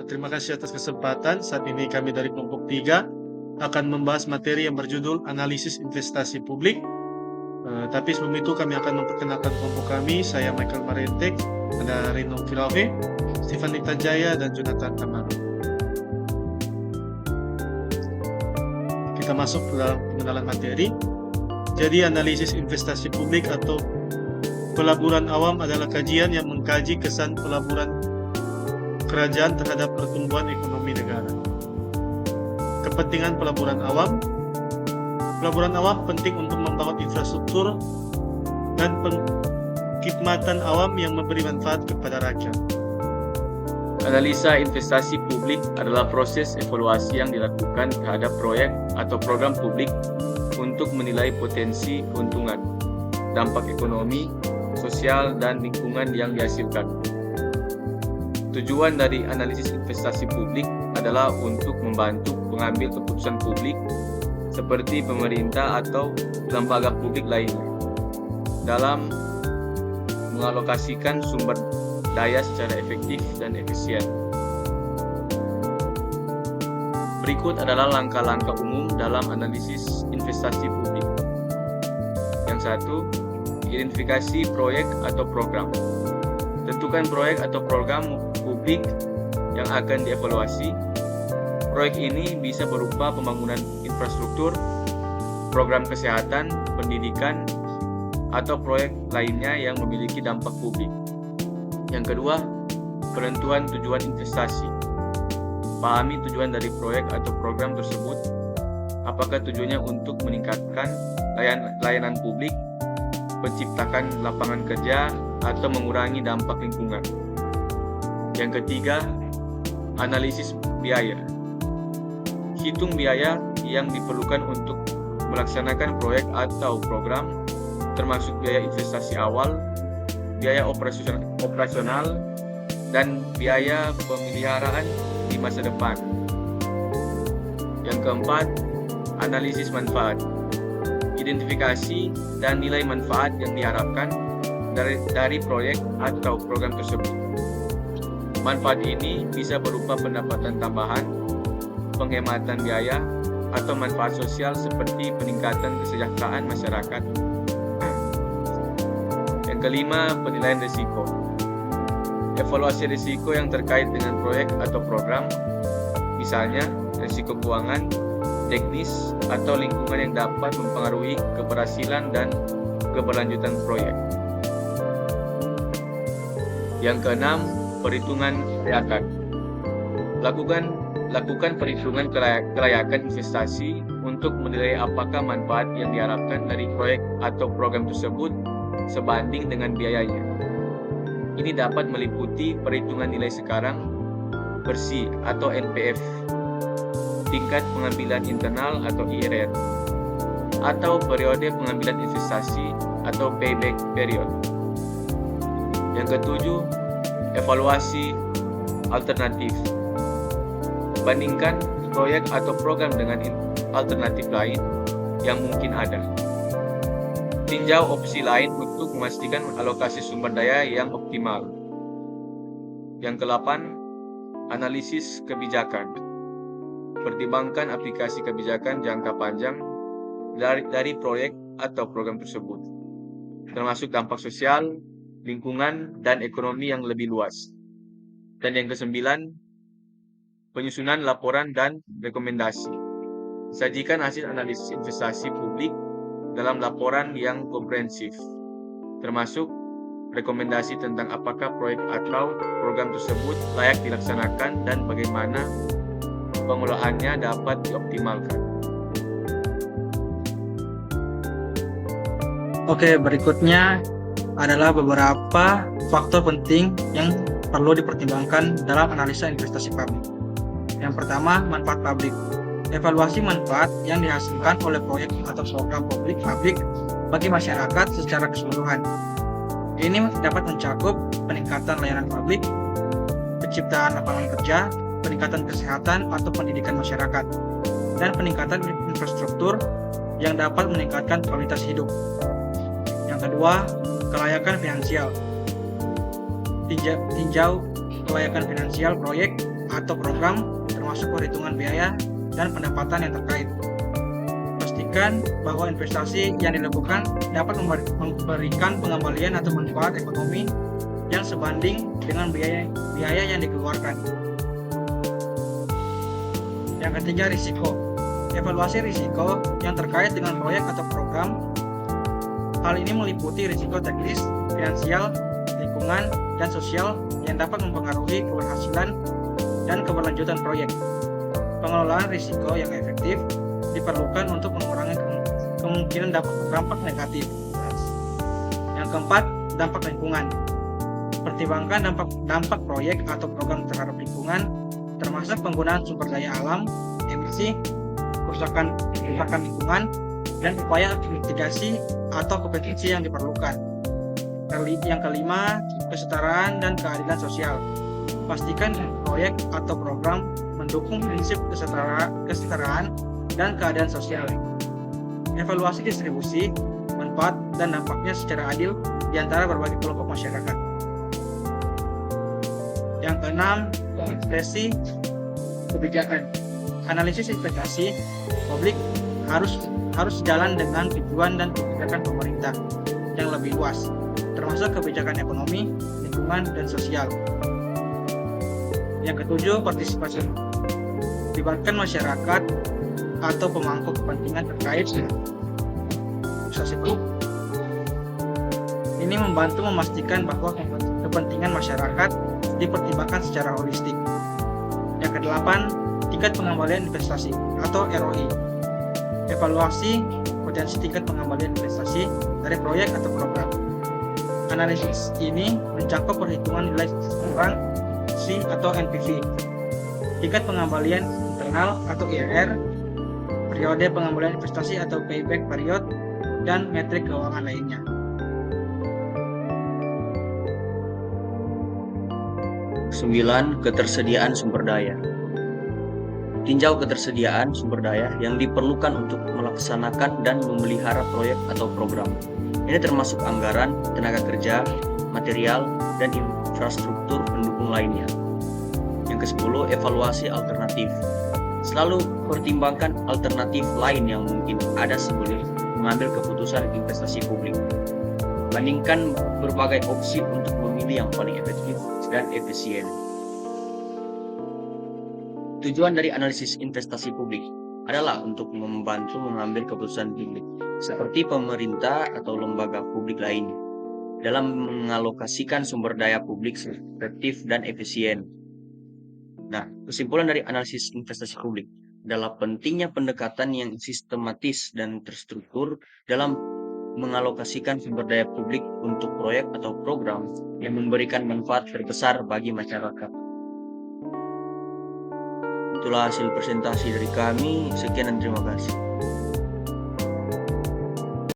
Terima kasih atas kesempatan. Saat ini kami dari kelompok 3 akan membahas materi yang berjudul Analisis Investasi Publik. Tapi sebelum itu kami akan memperkenalkan kelompok kami. Saya Michael Marentek, ada Rino Firauhe, Stefan Jaya, dan Jonathan Tamaru. Kita masuk ke dalam pengenalan materi. Jadi analisis investasi publik atau pelaburan awam adalah kajian yang mengkaji kesan pelaburan kerajaan terhadap pertumbuhan ekonomi negara. Kepentingan pelaburan awam. Pelaburan awam penting untuk membangun infrastruktur dan pengkhidmatan awam yang memberi manfaat kepada rakyat. Analisa investasi publik adalah proses evaluasi yang dilakukan terhadap proyek atau program publik untuk menilai potensi keuntungan, dampak ekonomi, sosial, dan lingkungan yang dihasilkan. Tujuan dari analisis investasi publik adalah untuk membantu pengambil keputusan publik seperti pemerintah atau lembaga publik lainnya dalam mengalokasikan sumber daya secara efektif dan efisien. Berikut adalah langkah-langkah umum dalam analisis investasi publik. Yang satu, identifikasi proyek atau program. Tentukan proyek atau program publik yang akan dievaluasi. Proyek ini bisa berupa pembangunan infrastruktur, program kesehatan, pendidikan, atau proyek lainnya yang memiliki dampak publik. Yang kedua, penentuan tujuan investasi. Pahami tujuan dari proyek atau program tersebut. Apakah tujuannya untuk meningkatkan layanan publik, menciptakan lapangan kerja, atau mengurangi dampak lingkungan. Yang ketiga, analisis biaya. Hitung biaya yang diperlukan untuk melaksanakan proyek atau program, termasuk biaya investasi awal, biaya operasional, dan biaya pemeliharaan di masa depan. Yang keempat, analisis manfaat. Identifikasi dan nilai manfaat yang diharapkan dari proyek atau program tersebut. Manfaat ini bisa berupa pendapatan tambahan, penghematan biaya, atau manfaat sosial seperti peningkatan kesejahteraan masyarakat. Yang kelima, penilaian risiko. Evaluasi risiko yang terkait dengan proyek atau program, misalnya risiko keuangan, teknis, atau lingkungan yang dapat mempengaruhi keberhasilan dan keberlanjutan proyek. Yang keenam, perhitungan kelayakan. Lakukan perhitungan kelayakan investasi untuk menilai apakah manfaat yang diharapkan dari proyek atau program tersebut sebanding dengan biayanya. Ini dapat meliputi perhitungan nilai sekarang bersih atau NPF, tingkat pengambilan internal atau IRR, atau periode pengambilan investasi atau payback period. Yang ketujuh, evaluasi alternatif. Bandingkan proyek atau program dengan alternatif lain yang mungkin ada. Tinjau opsi lain untuk memastikan alokasi sumber daya yang optimal. Yang kedelapan, analisis kebijakan. Pertimbangkan aplikasi kebijakan jangka panjang dari proyek atau program tersebut, termasuk dampak sosial, lingkungan, dan ekonomi yang lebih luas. Dan yang kesembilan, penyusunan laporan dan rekomendasi. Sajikan hasil analisis investasi publik dalam laporan yang komprehensif, termasuk rekomendasi tentang apakah proyek atau program tersebut layak dilaksanakan dan bagaimana pengelolaannya dapat dioptimalkan. Oke, berikutnya adalah beberapa faktor penting yang perlu dipertimbangkan dalam analisa investasi publik. Yang pertama, manfaat publik. Evaluasi manfaat yang dihasilkan oleh proyek atau program publik bagi masyarakat secara keseluruhan. Ini dapat mencakup peningkatan layanan publik, penciptaan lapangan kerja, peningkatan kesehatan atau pendidikan masyarakat, dan peningkatan infrastruktur yang dapat meningkatkan kualitas hidup. Yang kedua, kelayakan finansial. Tinjau kelayakan finansial proyek atau program, termasuk perhitungan biaya dan pendapatan yang terkait. Pastikan bahwa investasi yang dilakukan dapat memberikan pengembalian atau manfaat ekonomi yang sebanding dengan biaya yang dikeluarkan. Yang ketiga, risiko. Evaluasi risiko yang terkait dengan proyek atau program. Hal ini meliputi risiko teknis, finansial, lingkungan, dan sosial yang dapat mempengaruhi keberhasilan dan keberlanjutan proyek. Pengelolaan risiko yang efektif diperlukan untuk mengurangi kemungkinan dampak negatif. Yang keempat, dampak lingkungan. Pertimbangkan dampak proyek atau program terhadap lingkungan, termasuk penggunaan sumber daya alam, emisi, kerusakan lingkungan, dan upaya mitigasi atau kompetensi yang diperlukan. Yang kelima, kesetaraan dan keadilan sosial. Pastikan proyek atau program mendukung prinsip kesetaraan dan keadilan sosial. Evaluasi distribusi, manfaat, dan dampaknya secara adil di antara berbagai kelompok masyarakat. Yang keenam, investasi kebijakan. Analisis investasi publik harus sejalan dengan tujuan dan kebijakan pemerintah yang lebih luas, termasuk kebijakan ekonomi, lingkungan, dan sosial. Yang ketujuh, partisipasi. Libatkan masyarakat atau pemangku kepentingan terkait investasi publik. Ini membantu memastikan bahwa kepentingan masyarakat dipertimbangkan secara holistik. Yang kedelapan, tingkat pengembalian investasi atau ROI. Evaluasi potensi tingkat pengembalian investasi dari proyek atau program. Analisis ini mencakup perhitungan nilai asuransi atau NPV, tingkat pengembalian internal atau IRR, periode pengembalian investasi atau payback period, dan metrik keuangan lainnya. Sembilan, ketersediaan sumber daya. Tinjau ketersediaan sumber daya yang diperlukan untuk melaksanakan dan memelihara proyek atau program. Ini termasuk anggaran, tenaga kerja, material, dan infrastruktur pendukung lainnya. Yang ke-10, evaluasi alternatif. Selalu pertimbangkan alternatif lain yang mungkin ada sebelum mengambil keputusan investasi publik. Bandingkan berbagai opsi untuk memilih yang paling efektif dan efisien. Tujuan dari analisis investasi publik adalah untuk membantu mengambil keputusan publik, seperti pemerintah atau lembaga publik lain, dalam mengalokasikan sumber daya publik efektif dan efisien. Nah, kesimpulan dari analisis investasi publik adalah pentingnya pendekatan yang sistematis dan terstruktur dalam mengalokasikan sumber daya publik untuk proyek atau program yang memberikan manfaat terbesar bagi masyarakat. Itulah hasil presentasi dari kami. Sekian dan terima kasih.